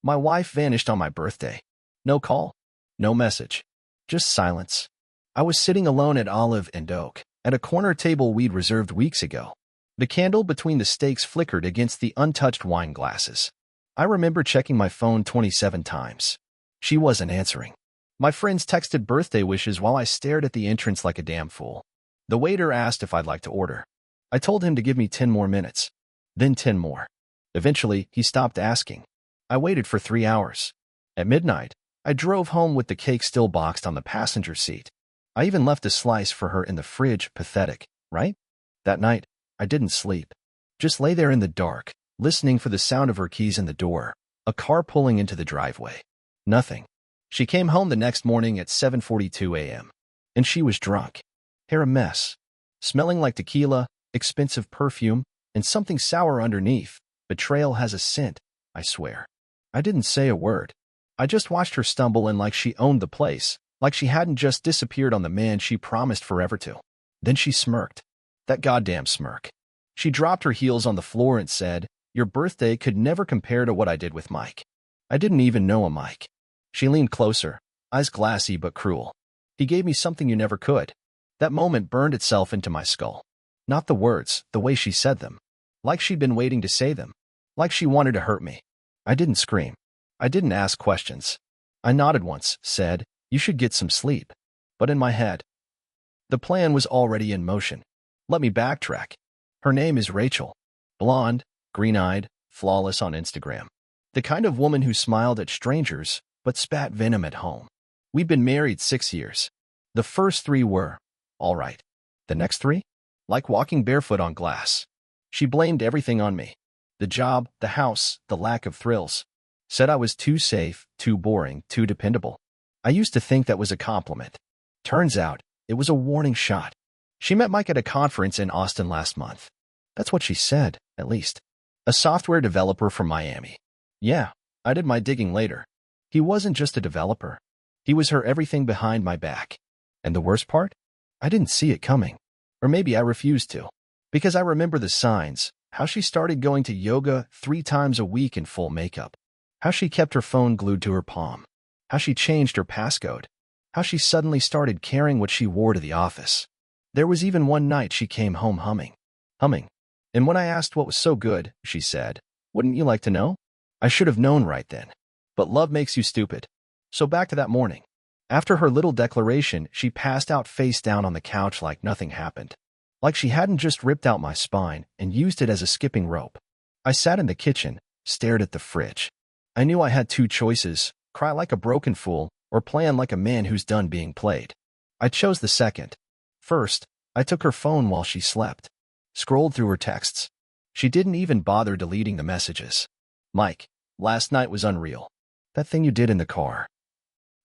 My wife vanished on my birthday. No call, no message, just silence. I was sitting alone at Olive and Oak, at a corner table we'd reserved weeks ago. The candle between the steaks flickered against the untouched wine glasses. I remember checking my phone 27 times. She wasn't answering. My friends texted birthday wishes while I stared at the entrance like a damn fool. The waiter asked if I'd like to order. I told him to give me 10 more minutes. Then 10 more. Eventually, he stopped asking. I waited for 3 hours. At midnight, I drove home with the cake still boxed on the passenger seat. I even left a slice for her in the fridge. Pathetic, right? That night, I didn't sleep. Just lay there in the dark, listening for the sound of her keys in the door, a car pulling into the driveway. Nothing. She came home the next morning at 7:42 a.m. And she was drunk. Hair a mess. Smelling like tequila, expensive perfume, and something sour underneath. Betrayal has a scent, I swear. I didn't say a word. I just watched her stumble in like she owned the place, like she hadn't just disappeared on the man she promised forever to. Then she smirked. That goddamn smirk. She dropped her heels on the floor and said, "Your birthday could never compare to what I did with Mike." I didn't even know a Mike. She leaned closer, eyes glassy but cruel. He gave me something you never could. That moment burned itself into my skull. Not the words, the way she said them. Like she'd been waiting to say them. Like she wanted to hurt me. I didn't scream. I didn't ask questions. I nodded once, said, "You should get some sleep." But in my head, the plan was already in motion. Let me backtrack. Her name is Rachel. Blonde, green-eyed, flawless on Instagram. The kind of woman who smiled at strangers, but spat venom at home. We'd been married 6 years. The first 3 were, all right. The next 3? Like walking barefoot on glass. She blamed everything on me. The job, the house, the lack of thrills. Said I was too safe, too boring, too dependable. I used to think that was a compliment. Turns out, it was a warning shot. She met Mike at a conference in Austin last month. That's what she said, at least. A software developer from Miami. Yeah, I did my digging later. He wasn't just a developer. He was her everything behind my back. And the worst part? I didn't see it coming. Or maybe I refused to. Because I remember the signs, how she started going to yoga 3 times a week in full makeup. How she kept her phone glued to her palm. How she changed her passcode. How she suddenly started caring what she wore to the office. There was even one night she came home humming. And when I asked what was so good, she said, "Wouldn't you like to know?" I should have known right then. But love makes you stupid. So back to that morning. After her little declaration, she passed out face down on the couch like nothing happened. Like she hadn't just ripped out my spine and used it as a skipping rope. I sat in the kitchen, stared at the fridge. I knew I had 2 choices, cry like a broken fool, or plan like a man who's done being played. I chose the second. First, I took her phone while she slept. Scrolled through her texts. She didn't even bother deleting the messages. "Mike, last night was unreal. That thing you did in the car."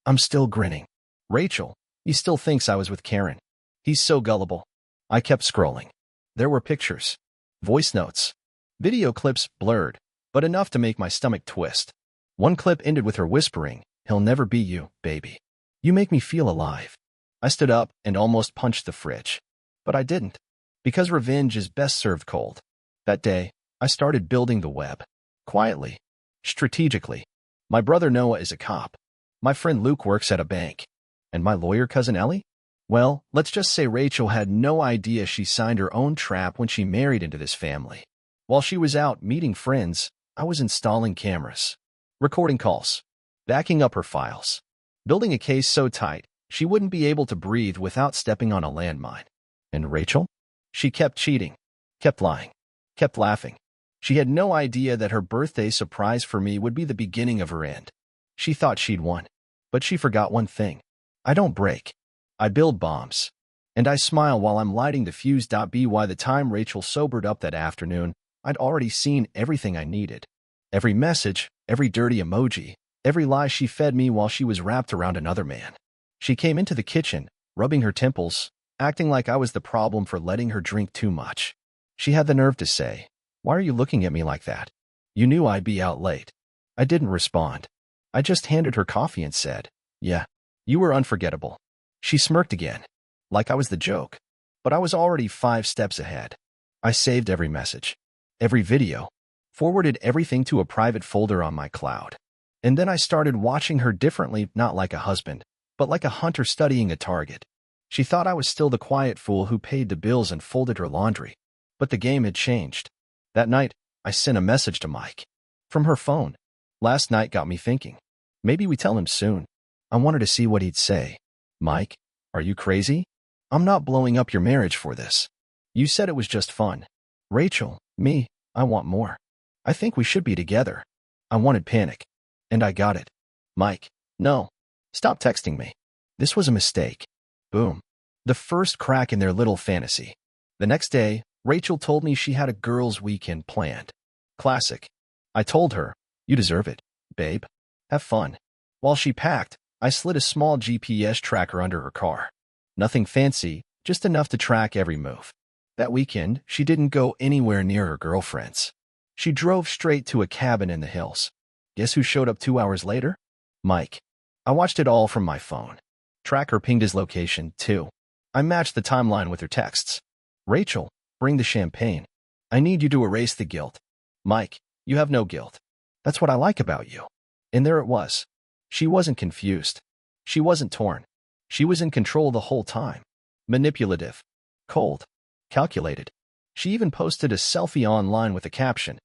I'm still grinning. "Rachel, he still thinks I was with Karen. He's so gullible." I kept scrolling. There were pictures, voice notes, video clips blurred, but enough to make my stomach twist. One clip ended with her whispering, "He'll never be you, baby. You make me feel alive." I stood up and almost punched the fridge. But I didn't. Because revenge is best served cold. That day, I started building the web. Quietly. Strategically. My brother Noah is a cop. My friend Luke works at a bank. And my lawyer cousin Ellie? Well, let's just say Rachel had no idea she signed her own trap when she married into this family. While she was out meeting friends, I was installing cameras. Recording calls. Backing up her files. Building a case so tight, she wouldn't be able to breathe without stepping on a landmine. And Rachel? She kept cheating. Kept lying. Kept laughing. She had no idea that her birthday surprise for me would be the beginning of her end. She thought she'd won. But she forgot one thing. I don't break. I build bombs. And I smile while I'm lighting the fuse. By the time Rachel sobered up that afternoon, I'd already seen everything I needed. Every message, every dirty emoji, every lie she fed me while she was wrapped around another man. She came into the kitchen, rubbing her temples, acting like I was the problem for letting her drink too much. She had the nerve to say, "Why are you looking at me like that? You knew I'd be out late." I didn't respond. I just handed her coffee and said, "Yeah, you were unforgettable." She smirked again, like I was the joke. But I was already 5 steps ahead. I saved every message, every video, forwarded everything to a private folder on my cloud. And then I started watching her differently, not like a husband, but like a hunter studying a target. She thought I was still the quiet fool who paid the bills and folded her laundry. But the game had changed. That night, I sent a message to Mike. From her phone. Last night got me thinking. Maybe we tell him soon. I wanted to see what he'd say. Mike, are you crazy? I'm not blowing up your marriage for this. You said it was just fun. Rachel, me, I want more. I think we should be together. I wanted panic. And I got it. Mike, no. Stop texting me. This was a mistake. Boom. The first crack in their little fantasy. The next day, Rachel told me she had a girls' weekend planned. Classic. I told her, you deserve it, babe. Have fun. While she packed, I slid a small GPS tracker under her car. Nothing fancy, just enough to track every move. That weekend, she didn't go anywhere near her girlfriends. She drove straight to a cabin in the hills. Guess who showed up 2 hours later? Mike. I watched it all from my phone. Tracker pinged his location, too. I matched the timeline with her texts. Rachel, bring the champagne. I need you to erase the guilt. Mike, you have no guilt. That's what I like about you. And there it was. She wasn't confused. She wasn't torn. She was in control the whole time. Manipulative. Cold. Calculated. She even posted a selfie online with a caption.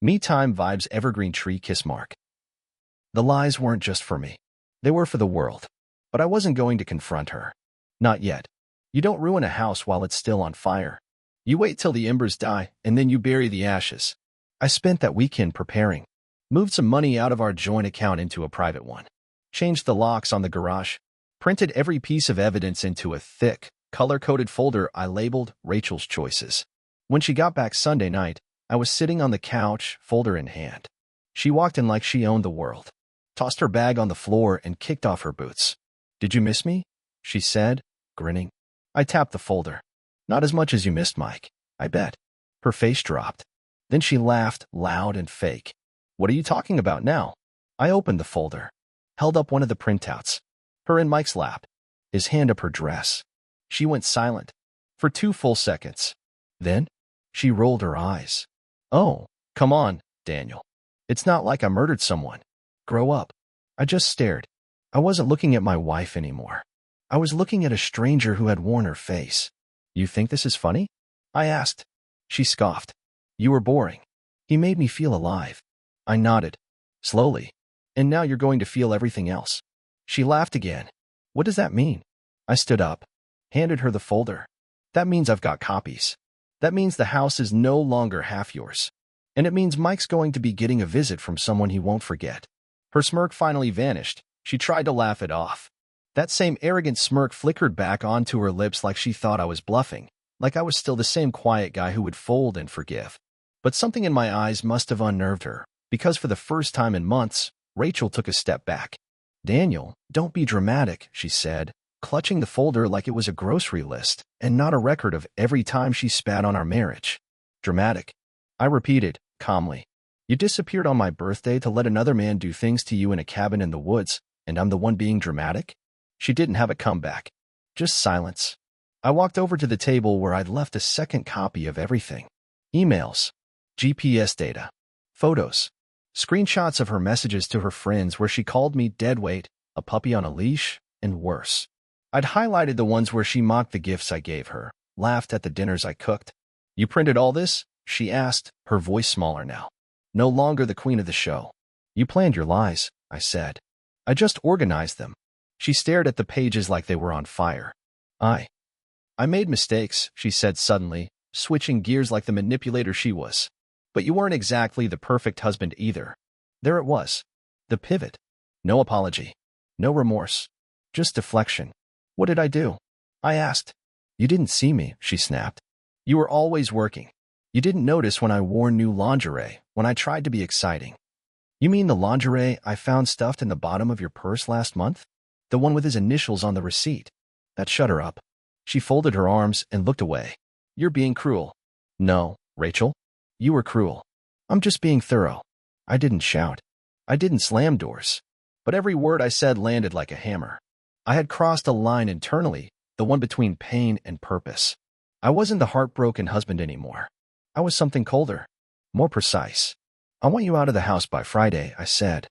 Me time vibes evergreen tree kiss mark. The lies weren't just for me. They were for the world. But I wasn't going to confront her. Not yet. You don't ruin a house while it's still on fire. You wait till the embers die, and then you bury the ashes. I spent that weekend preparing. Moved some money out of our joint account into a private one. Changed the locks on the garage. Printed every piece of evidence into a thick, color-coded folder I labeled Rachel's Choices. When she got back Sunday night, I was sitting on the couch, folder in hand. She walked in like she owned the world. Tossed her bag on the floor and kicked off her boots. Did you miss me? She said, grinning. I tapped the folder. Not as much as you missed Mike, I bet. Her face dropped. Then she laughed, loud and fake. What are you talking about now? I opened the folder. Held up one of the printouts. Her in Mike's lap. His hand up her dress. She went silent. For 2 full seconds. Then, she rolled her eyes. Oh, come on, Daniel. It's not like I murdered someone. Grow up. I just stared. I wasn't looking at my wife anymore. I was looking at a stranger who had worn her face. You think this is funny? I asked. She scoffed. You were boring. He made me feel alive. I nodded. Slowly. And now you're going to feel everything else. She laughed again. What does that mean? I stood up. Handed her the folder. That means I've got copies. That means the house is no longer half yours. And it means Mike's going to be getting a visit from someone he won't forget. Her smirk finally vanished. She tried to laugh it off. That same arrogant smirk flickered back onto her lips like she thought I was bluffing, like I was still the same quiet guy who would fold and forgive. But something in my eyes must have unnerved her, because for the first time in months, Rachel took a step back. Daniel, don't be dramatic, she said, clutching the folder like it was a grocery list and not a record of every time she spat on our marriage. Dramatic. I repeated, calmly. You disappeared on my birthday to let another man do things to you in a cabin in the woods, and I'm the one being dramatic? She didn't have a comeback. Just silence. I walked over to the table where I'd left a second copy of everything. Emails. GPS data. Photos. Screenshots of her messages to her friends where she called me deadweight, a puppy on a leash, and worse. I'd highlighted the ones where she mocked the gifts I gave her, laughed at the dinners I cooked. You printed all this? She asked, her voice smaller now. No longer the queen of the show. You planned your lies, I said. I just organized them. She stared at the pages like they were on fire. I made mistakes, she said suddenly, switching gears like the manipulator she was. But you weren't exactly the perfect husband either. There it was. The pivot. No apology. No remorse. Just deflection. What did I do? I asked. You didn't see me, she snapped. You were always working. You didn't notice when I wore new lingerie, when I tried to be exciting. You mean the lingerie I found stuffed in the bottom of your purse last month? The one with his initials on the receipt. That shut her up. She folded her arms and looked away. You're being cruel. No, Rachel. You were cruel. I'm just being thorough. I didn't shout. I didn't slam doors. But every word I said landed like a hammer. I had crossed a line internally, the one between pain and purpose. I wasn't the heartbroken husband anymore. I was something colder. More precise. I want you out of the house by Friday, I said.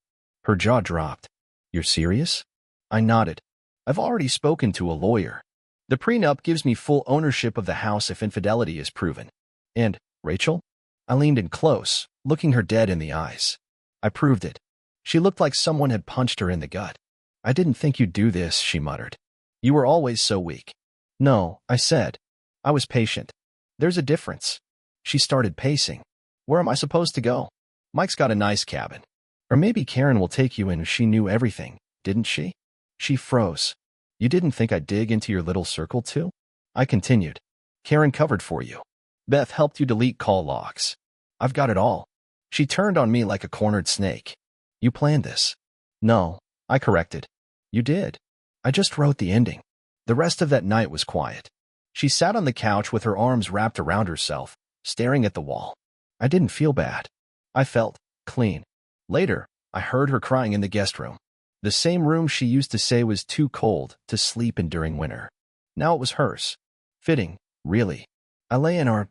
Her jaw dropped. You're serious? I nodded. I've already spoken to a lawyer. The prenup gives me full ownership of the house if infidelity is proven. And, Rachel? I leaned in close, looking her dead in the eyes. I proved it. She looked like someone had punched her in the gut. I didn't think you'd do this, she muttered. You were always so weak. No, I said. I was patient. There's a difference. She started pacing. Where am I supposed to go? Mike's got a nice cabin. Or maybe Karen will take you in if she knew everything, didn't she? She froze. You didn't think I'd dig into your little circle too? I continued. Karen covered for you. Beth helped you delete call logs. I've got it all. She turned on me like a cornered snake. You planned this. No, I corrected. You did. I just wrote the ending. The rest of that night was quiet. She sat on the couch with her arms wrapped around herself, staring at the wall. I didn't feel bad. I felt clean. Later, I heard her crying in the guest room. The same room she used to say was too cold to sleep in during winter. Now it was hers. Fitting, really. I lay in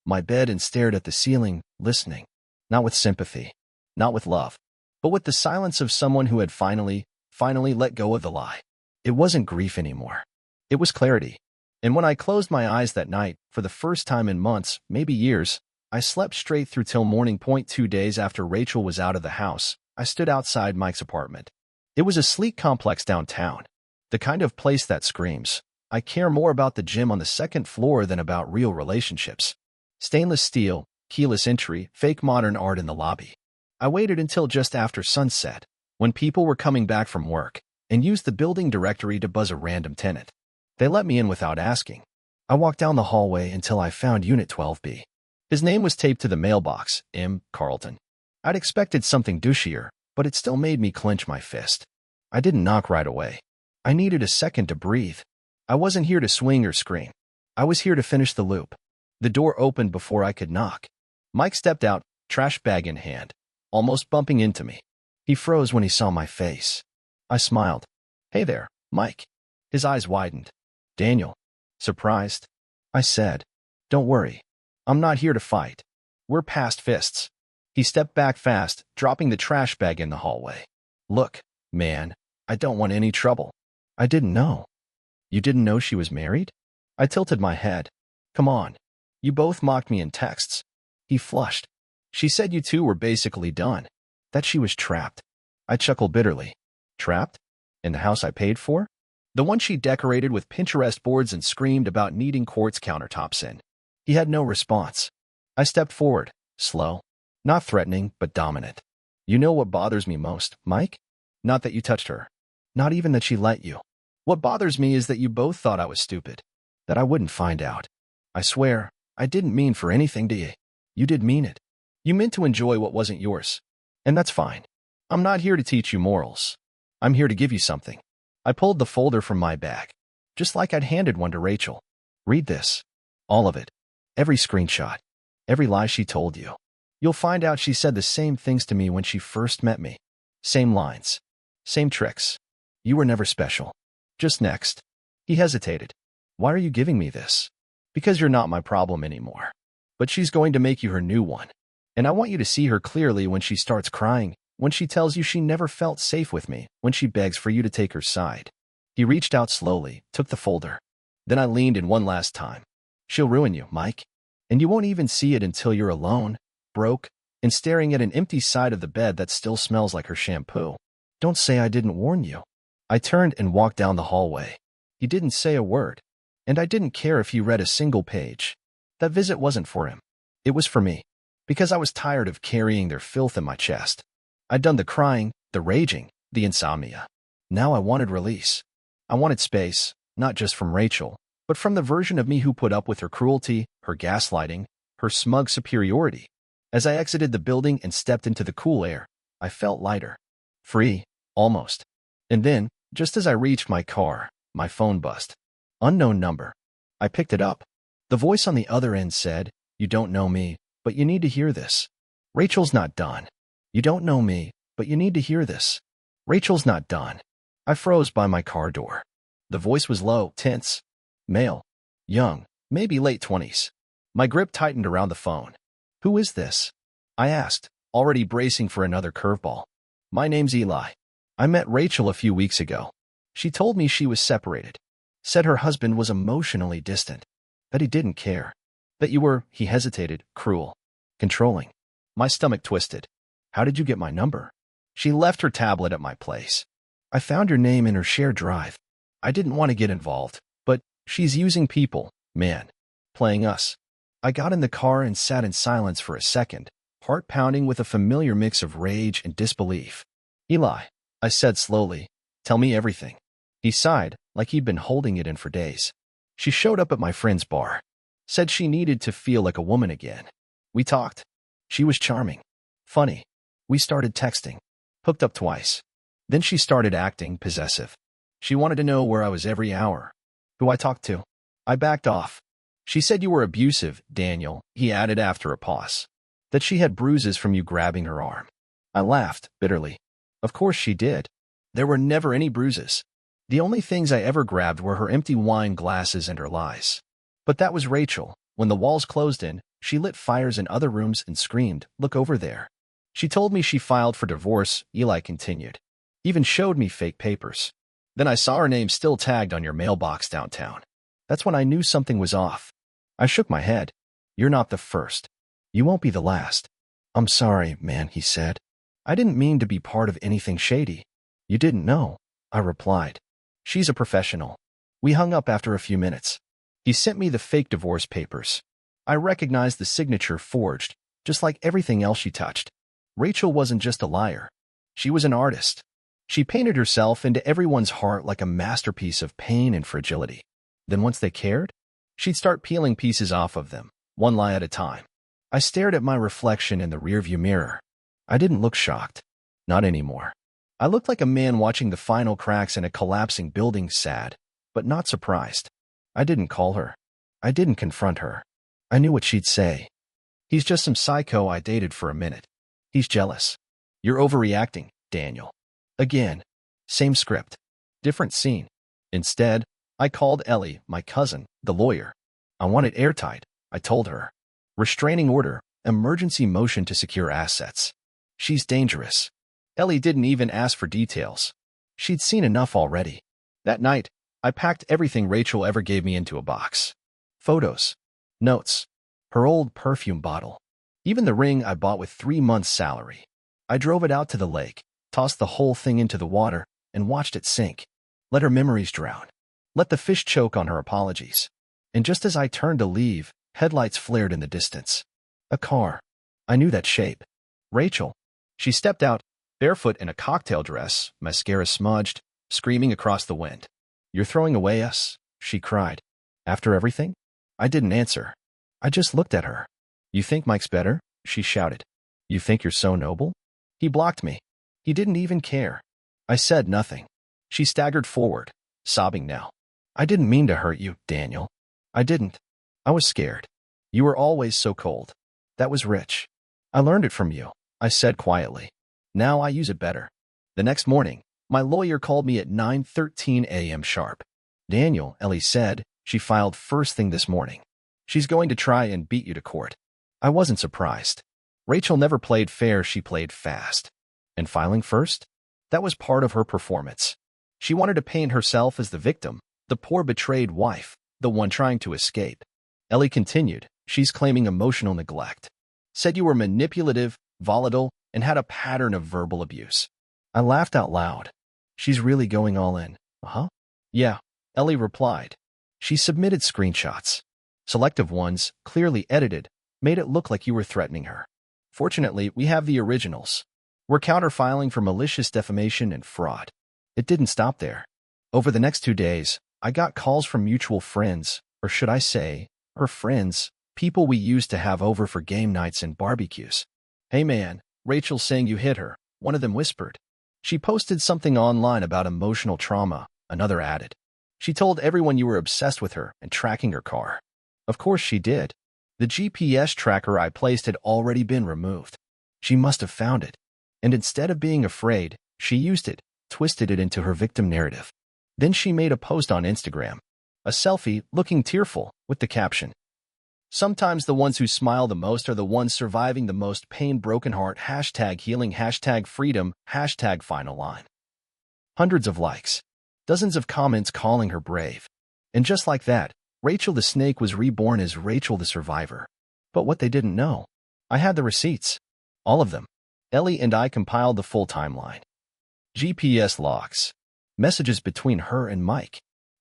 my bed and stared at the ceiling, listening. Not with sympathy. Not with love. But with the silence of someone who had finally let go of the lie. It wasn't grief anymore. It was clarity. And when I closed my eyes that night, for the first time in months, maybe years, I slept straight through till morning. 2 days after Rachel was out of the house, I stood outside Mike's apartment. It was a sleek complex downtown. The kind of place that screams, I care more about the gym on the second floor than about real relationships. Stainless steel, keyless entry, fake modern art in the lobby. I waited until just after sunset, when people were coming back from work, and used the building directory to buzz a random tenant. They let me in without asking. I walked down the hallway until I found Unit 12B. His name was taped to the mailbox, M. Carlton. I'd expected something douchier, but it still made me clench my fist. I didn't knock right away. I needed a second to breathe. I wasn't here to swing or scream. I was here to finish the loop. The door opened before I could knock. Mike stepped out, trash bag in hand, almost bumping into me. He froze when he saw my face. I smiled. Hey there, Mike. His eyes widened. Daniel. Surprised? I said. Don't worry. I'm not here to fight. We're past fists. He stepped back fast, dropping the trash bag in the hallway. Look, man, I don't want any trouble. I didn't know. You didn't know she was married? I tilted my head. Come on. You both mocked me in texts. He flushed. She said you two were basically done. That she was trapped. I chuckled bitterly. Trapped? In the house I paid for? The one she decorated with Pinterest boards and screamed about needing quartz countertops in. He had no response. I stepped forward, slow. Not threatening, but dominant. You know what bothers me most, Mike? Not that you touched her. Not even that she let you. What bothers me is that you both thought I was stupid. That I wouldn't find out. I swear, I didn't mean for anything to you. You did mean it. You meant to enjoy what wasn't yours. And that's fine. I'm not here to teach you morals. I'm here to give you something. I pulled the folder from my bag. Just like I'd handed one to Rachel. Read this. All of it. Every screenshot. Every lie she told you. You'll find out she said the same things to me when she first met me. Same lines. Same tricks. You were never special. Just next. He hesitated. Why are you giving me this? Because you're not my problem anymore. But she's going to make you her new one. And I want you to see her clearly when she starts crying, when she tells you she never felt safe with me, when she begs for you to take her side. He reached out slowly, took the folder. Then I leaned in one last time. She'll ruin you, Mike. And you won't even see it until you're alone, broke, and staring at an empty side of the bed that still smells like her shampoo. Don't say I didn't warn you. I turned and walked down the hallway. He didn't say a word. And I didn't care if he read a single page. That visit wasn't for him. It was for me. Because I was tired of carrying their filth in my chest. I'd done the crying, the raging, the insomnia. Now I wanted release. I wanted space, not just from Rachel, but from the version of me who put up with her cruelty, her gaslighting, her smug superiority. As I exited the building and stepped into the cool air, I felt lighter. Free, almost. And then, just as I reached my car, my phone buzzed. Unknown number. I picked it up. The voice on the other end said, You don't know me, but you need to hear this. Rachel's not done. You don't know me, but you need to hear this. Rachel's not done. I froze by my car door. The voice was low, tense. Male. Young, maybe late 20s. My grip tightened around the phone. Who is this? I asked, already bracing for another curveball. My name's Eli. I met Rachel a few weeks ago. She told me she was separated. Said her husband was emotionally distant. That he didn't care. That you were, he hesitated, cruel. Controlling. My stomach twisted. How did you get my number? She left her tablet at my place. I found your name in her shared drive. I didn't want to get involved, but she's using people, man. Playing us. I got in the car and sat in silence for a second, heart pounding with a familiar mix of rage and disbelief. Eli, I said slowly, tell me everything. He sighed, like he'd been holding it in for days. She showed up at my friend's bar. Said she needed to feel like a woman again. We talked. She was charming. Funny. We started texting. Hooked up twice. Then she started acting possessive. She wanted to know where I was every hour. Who I talked to. I backed off. She said you were abusive, Daniel, he added after a pause. That she had bruises from you grabbing her arm. I laughed, bitterly. Of course she did. There were never any bruises. The only things I ever grabbed were her empty wine glasses and her lies. But that was Rachel. When the walls closed in, she lit fires in other rooms and screamed, look over there. She told me she filed for divorce, Eli continued. Even showed me fake papers. Then I saw her name still tagged on your mailbox downtown. That's when I knew something was off. I shook my head. You're not the first. You won't be the last. I'm sorry, man, he said. I didn't mean to be part of anything shady. You didn't know, I replied. She's a professional. We hung up after a few minutes. He sent me the fake divorce papers. I recognized the signature forged, just like everything else she touched. Rachel wasn't just a liar. She was an artist. She painted herself into everyone's heart like a masterpiece of pain and fragility. Then once they cared, she'd start peeling pieces off of them, one lie at a time. I stared at my reflection in the rearview mirror. I didn't look shocked. Not anymore. I looked like a man watching the final cracks in a collapsing building, sad, but not surprised. I didn't call her. I didn't confront her. I knew what she'd say. He's just some psycho I dated for a minute. He's jealous. You're overreacting, Daniel. Again. Same script. Different scene. Instead, I called Ellie, my cousin, the lawyer. I want it airtight, I told her. Restraining order, emergency motion to secure assets. She's dangerous. Ellie didn't even ask for details. She'd seen enough already. That night, I packed everything Rachel ever gave me into a box. Photos. Notes. Her old perfume bottle. Even the ring I bought with 3 months' salary. I drove it out to the lake, tossed the whole thing into the water, and watched it sink. Let her memories drown. Let the fish choke on her apologies. And just as I turned to leave, headlights flared in the distance. A car. I knew that shape. Rachel. She stepped out, barefoot in a cocktail dress, mascara smudged, screaming across the wind. You're throwing away us, she cried. After everything? I didn't answer. I just looked at her. You think Mike's better? She shouted. You think you're so noble? He blocked me. He didn't even care. I said nothing. She staggered forward, sobbing now. I didn't mean to hurt you, Daniel. I didn't. I was scared. You were always so cold. That was rich. I learned it from you, I said quietly. Now I use it better. The next morning, my lawyer called me at 9:13 a.m. sharp. Daniel, Ellie said, she filed first thing this morning. She's going to try and beat you to court. I wasn't surprised. Rachel never played fair, she played fast. And filing first? That was part of her performance. She wanted to paint herself as the victim, the poor betrayed wife, the one trying to escape. Ellie continued, she's claiming emotional neglect. Said you were manipulative, volatile, and had a pattern of verbal abuse. I laughed out loud. She's really going all in. Uh-huh. Yeah, Ellie replied. She submitted screenshots. Selective ones, clearly edited, made it look like you were threatening her. Fortunately, we have the originals. We're counterfiling for malicious defamation and fraud. It didn't stop there. Over the next 2 days, I got calls from mutual friends, or should I say, her friends, people we used to have over for game nights and barbecues. Hey man, Rachel's saying you hit her, one of them whispered. She posted something online about emotional trauma, another added. She told everyone you were obsessed with her and tracking her car. Of course she did. The GPS tracker I placed had already been removed. She must have found it. And instead of being afraid, she used it, twisted it into her victim narrative. Then she made a post on Instagram. A selfie, looking tearful, with the caption, Sometimes the ones who smile the most are the ones surviving the most pain. Broken heart, hashtag healing, hashtag freedom, hashtag final line. Hundreds of likes. Dozens of comments calling her brave. And just like that, Rachel the Snake was reborn as Rachel the Survivor. But what they didn't know, I had the receipts. All of them. Ellie and I compiled the full timeline. GPS logs. Messages between her and Mike.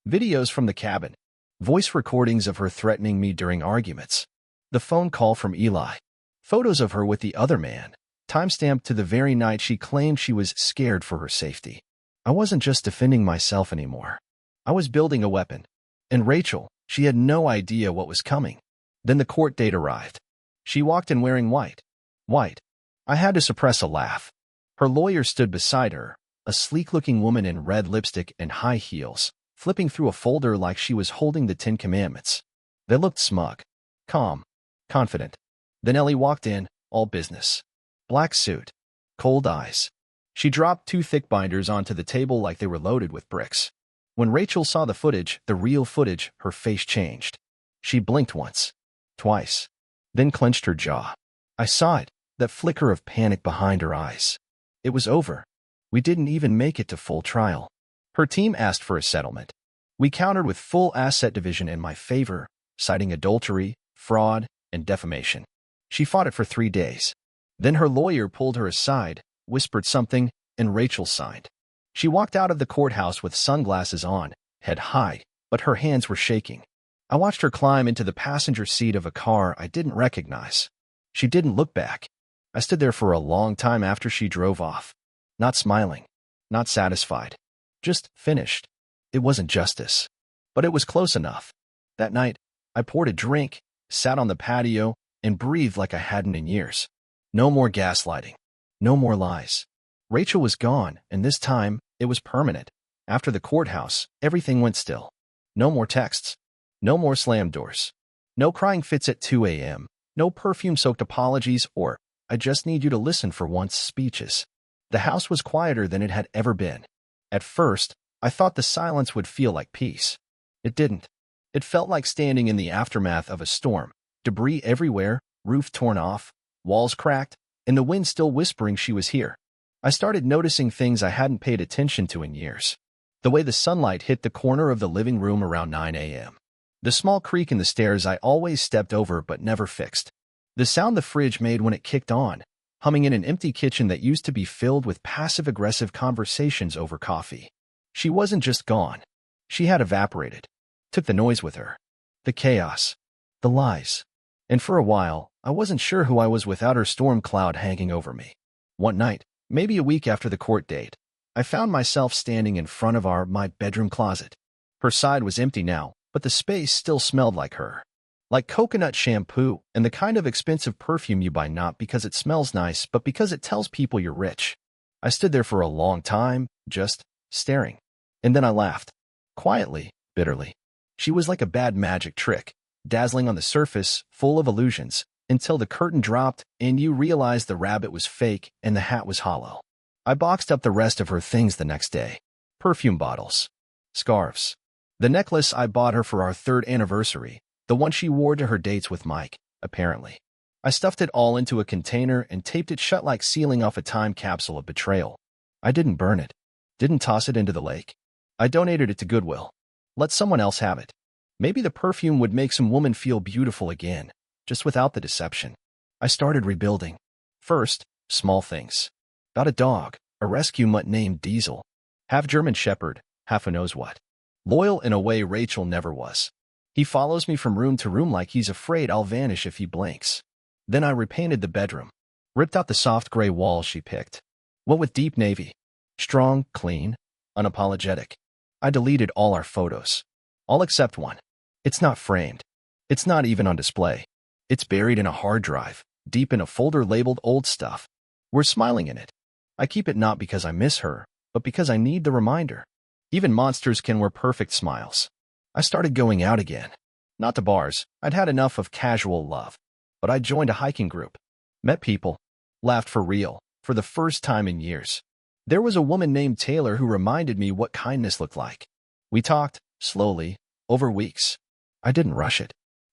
Videos from the cabin. Voice recordings of her threatening me during arguments. The phone call from Eli. Photos of her with the other man. Timestamped to the very night she claimed she was scared for her safety. I wasn't just defending myself anymore. I was building a weapon. And Rachel, she had no idea what was coming. Then the court date arrived. She walked in wearing white. White. I had to suppress a laugh. Her lawyer stood beside her, a sleek-looking woman in red lipstick and high heels, flipping through a folder like she was holding the 10 Commandments. They looked smug, calm, confident. Then Ellie walked in, all business. Black suit. Cold eyes. She dropped 2 thick binders onto the table like they were loaded with bricks. When Rachel saw the footage, the real footage, her face changed. She blinked once, twice, then clenched her jaw. I saw it, that flicker of panic behind her eyes. It was over. We didn't even make it to full trial. Her team asked for a settlement. We countered with full asset division in my favor, citing adultery, fraud, and defamation. She fought it for 3 days. Then her lawyer pulled her aside, whispered something, and Rachel signed. She walked out of the courthouse with sunglasses on, head high, but her hands were shaking. I watched her climb into the passenger seat of a car I didn't recognize. She didn't look back. I stood there for a long time after she drove off. Not smiling, not satisfied, just finished. It wasn't justice, but it was close enough. That night, I poured a drink, sat on the patio, and breathed like I hadn't in years. No more gaslighting. No more lies. Rachel was gone, and this time, it was permanent. After the courthouse, everything went still. No more texts. No more slammed doors. No crying fits at 2 a.m. No perfume-soaked apologies or, "I just need you to listen for once" speeches. The house was quieter than it had ever been. At first, I thought the silence would feel like peace. It didn't. It felt like standing in the aftermath of a storm. Debris everywhere, roof torn off, walls cracked, and the wind still whispering she was here. I started noticing things I hadn't paid attention to in years. The way the sunlight hit the corner of the living room around 9 a.m. The small creak in the stairs I always stepped over but never fixed. The sound the fridge made when it kicked on, humming in an empty kitchen that used to be filled with passive-aggressive conversations over coffee. She wasn't just gone. She had evaporated. Took the noise with her. The chaos. The lies. And for a while, I wasn't sure who I was without her storm cloud hanging over me. One night, maybe a week after the court date, I found myself standing in front of my bedroom closet. Her side was empty now, but the space still smelled like her. Like coconut shampoo and the kind of expensive perfume you buy not because it smells nice, but because it tells people you're rich. I stood there for a long time, just staring. And then I laughed. Quietly, bitterly. She was like a bad magic trick, dazzling on the surface, full of illusions, until the curtain dropped and you realized the rabbit was fake and the hat was hollow. I boxed up the rest of her things the next day. Perfume bottles. Scarves. The necklace I bought her for our 3rd anniversary. The one she wore to her dates with Mike, apparently. I stuffed it all into a container and taped it shut like sealing off a time capsule of betrayal. I didn't burn it. Didn't toss it into the lake. I donated it to Goodwill. Let someone else have it. Maybe the perfume would make some woman feel beautiful again, just without the deception. I started rebuilding. First, small things. Got a dog, a rescue mutt named Diesel. Half German Shepherd, half who knows what. Loyal in a way Rachel never was. He follows me from room to room like he's afraid I'll vanish if he blinks. Then I repainted the bedroom. Ripped out the soft gray walls she picked. What with deep navy. Strong, clean, unapologetic. I deleted all our photos. All except one. It's not framed. It's not even on display. It's buried in a hard drive, deep in a folder labeled old stuff. We're smiling in it. I keep it not because I miss her, but because I need the reminder. Even monsters can wear perfect smiles. I started going out again. Not to bars. I'd had enough of casual love. But I joined a hiking group. Met people. Laughed for real, for the first time in years. There was a woman named Taylor who reminded me what kindness looked like. We talked, slowly, over weeks. I didn't rush it.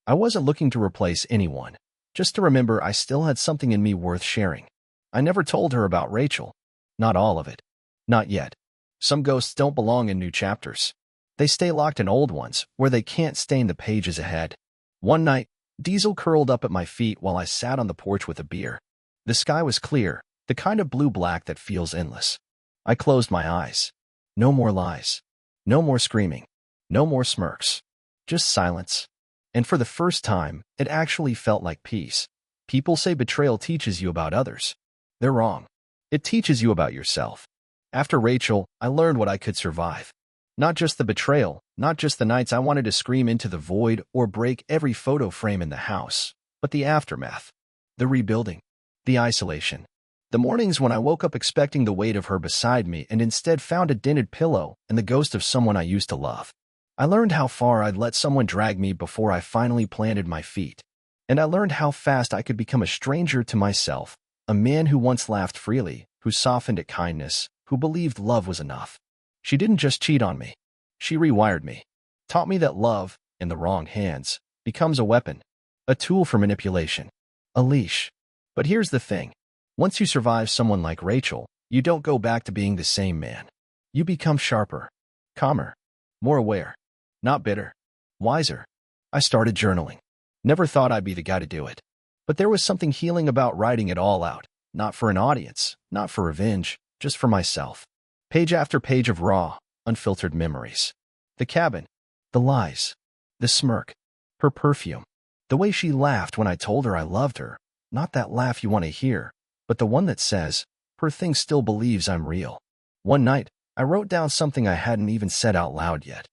I wasn't looking to replace anyone, just to remember I still had something in me worth sharing. I never told her about Rachel. Not all of it. Not yet. Some ghosts don't belong in new chapters. They stay locked in old ones, where they can't stain the pages ahead. One night, Diesel curled up at my feet while I sat on the porch with a beer. The sky was clear, the kind of blue-black that feels endless. I closed my eyes. No more lies. No more screaming. No more smirks. Just silence. And for the first time, it actually felt like peace. People say betrayal teaches you about others. They're wrong. It teaches you about yourself. After Rachel, I learned what I could survive. Not just the betrayal, not just the nights I wanted to scream into the void or break every photo frame in the house, but the aftermath. The rebuilding. The isolation. The mornings when I woke up expecting the weight of her beside me and instead found a dented pillow and the ghost of someone I used to love. I learned how far I'd let someone drag me before I finally planted my feet. And I learned how fast I could become a stranger to myself, a man who once laughed freely, who softened at kindness, who believed love was enough. She didn't just cheat on me. She rewired me. Taught me that love, in the wrong hands, becomes a weapon, a tool for manipulation, a leash. But here's the thing. Once you survive someone like Rachel, you don't go back to being the same man. You become sharper, calmer, more aware. Not bitter. Wiser. I started journaling. Never thought I'd be the guy to do it. But there was something healing about writing it all out. Not for an audience, not for revenge, just for myself. Page after page of raw, unfiltered memories. The cabin. The lies. The smirk. Her perfume. The way she laughed when I told her I loved her. Not that laugh you want to hear, but the one that says, her thing still believes I'm real. One night, I wrote down something I hadn't even said out loud yet.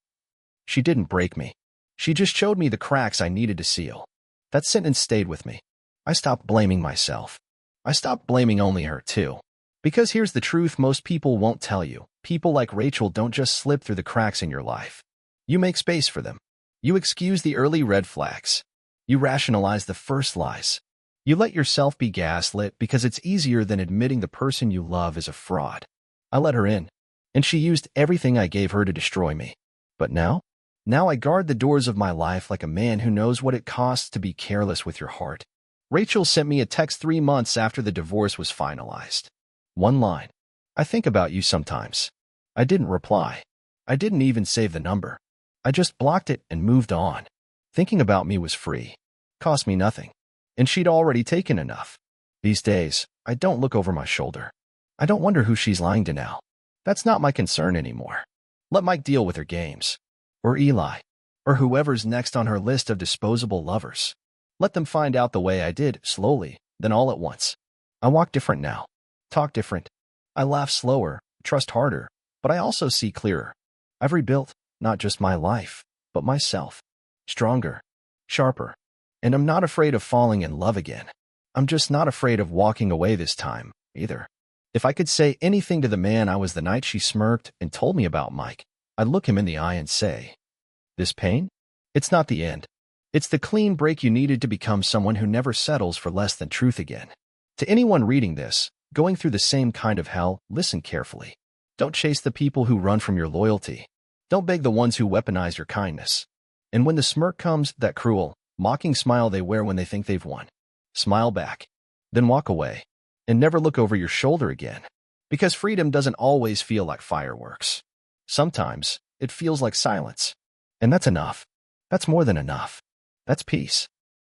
She didn't break me. She just showed me the cracks I needed to seal. That sentence stayed with me. I stopped blaming myself. I stopped blaming only her, too. Because here's the truth most people won't tell you. People like Rachel don't just slip through the cracks in your life. You make space for them. You excuse the early red flags. You rationalize the first lies. You let yourself be gaslit because it's easier than admitting the person you love is a fraud. I let her in, and she used everything I gave her to destroy me. But now I guard the doors of my life like a man who knows what it costs to be careless with your heart. Rachel sent me a text 3 months after the divorce was finalized. One line. I think about you sometimes. I didn't reply. I didn't even save the number. I just blocked it and moved on. Thinking about me was free. Cost me nothing. And she'd already taken enough. These days, I don't look over my shoulder. I don't wonder who she's lying to now. That's not my concern anymore. Let Mike deal with her games. Or Eli, or whoever's next on her list of disposable lovers. Let them find out the way I did, slowly, then all at once. I walk different now, talk different. I laugh slower, trust harder, but I also see clearer. I've rebuilt, not just my life, but myself. Stronger, sharper. And I'm not afraid of falling in love again. I'm just not afraid of walking away this time, either. If I could say anything to the man I was the night she smirked and told me about Mike, I'd look him in the eye and say, this pain? It's not the end. It's the clean break you needed to become someone who never settles for less than truth again. To anyone reading this, going through the same kind of hell, listen carefully. Don't chase the people who run from your loyalty. Don't beg the ones who weaponize your kindness. And when the smirk comes, that cruel, mocking smile they wear when they think they've won, smile back. Then walk away. And never look over your shoulder again. Because freedom doesn't always feel like fireworks. Sometimes, it feels like silence. And that's enough. That's more than enough. That's peace.